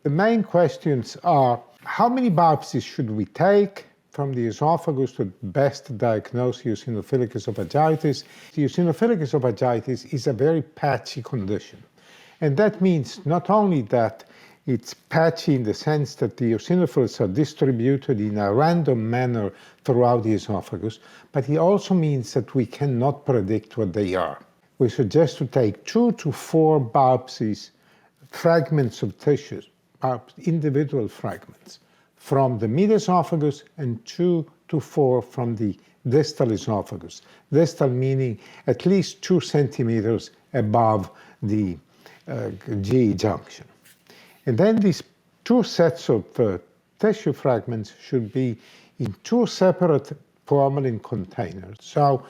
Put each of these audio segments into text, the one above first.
The main questions are, how many biopsies should we take from the esophagus to best diagnose eosinophilic esophagitis? Eosinophilic esophagitis is a very patchy condition. And that means not only that it's patchy in the sense that the eosinophils are distributed in a random manner throughout the esophagus, but it also means that we cannot predict what they are. We suggest to take 2 to 4 biopsies, fragments of tissues, individual fragments, from the mid-esophagus and 2 to 4 from the distal esophagus. Distal meaning at least 2 centimeters above the GE junction. And then these 2 sets of tissue fragments should be in 2 separate formalin containers. So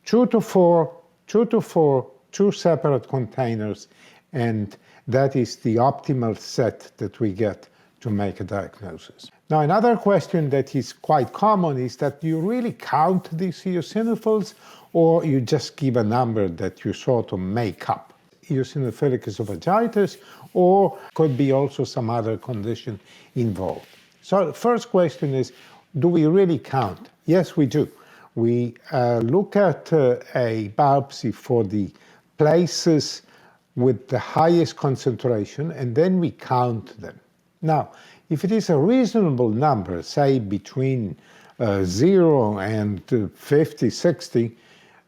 2 to 4, 2 separate containers, and that is the optimal set that we get to make a diagnosis. Now, another question that is quite common is that you really count these eosinophils, or you just give a number that you sort of make up. Eosinophilic esophagitis, or could be also some other condition involved. So the first question is, do we really count? Yes, we do. We look at a biopsy for the places with the highest concentration, and then we count them. Now, if it is a reasonable number, say between 0 and 50, 60,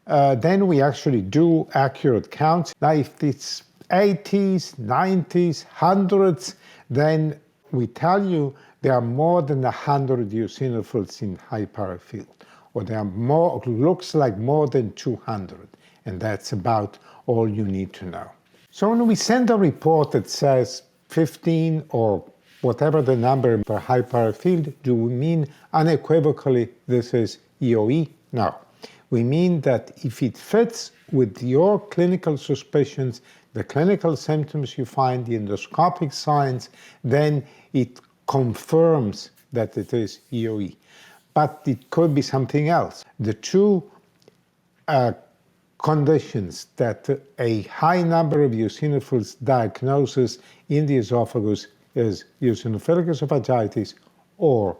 then we actually do accurate counts. Now, if it's 80s, 90s, hundreds, then we tell you there are more than 100 eosinophils in high parafield, or there are more, looks like more than 200, and that's about all you need to know. So when we send a report that says 15 or whatever the number per high parafield, do we mean unequivocally this is EOE? No. We mean that if it fits with your clinical suspicions, the clinical symptoms you find, the endoscopic signs, then it confirms that it is EOE. But it could be something else. The 2 conditions that a high number of eosinophils diagnoses in the esophagus is eosinophilic esophagitis or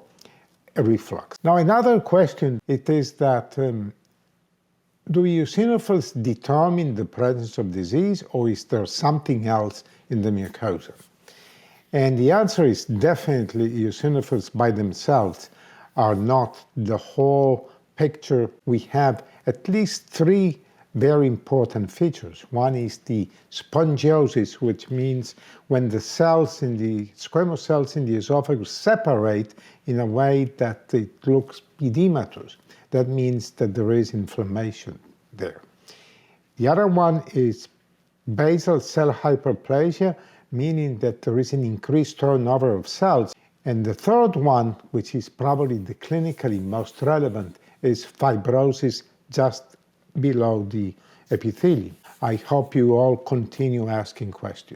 a reflux. Now, another question it is that do eosinophils determine the presence of disease, or is there something else in the mucosa? And the answer is definitely eosinophils by themselves are not the whole picture. We have at least 3 very important features. One is the spongiosis, which means when the cells in the squamous cells in the esophagus separate in a way that it looks edematous. That means that there is inflammation there. The other one is basal cell hyperplasia, meaning that there is an increased turnover of cells. And the third one, which is probably the clinically most relevant, is fibrosis just below the epithelium. I hope you all continue asking questions.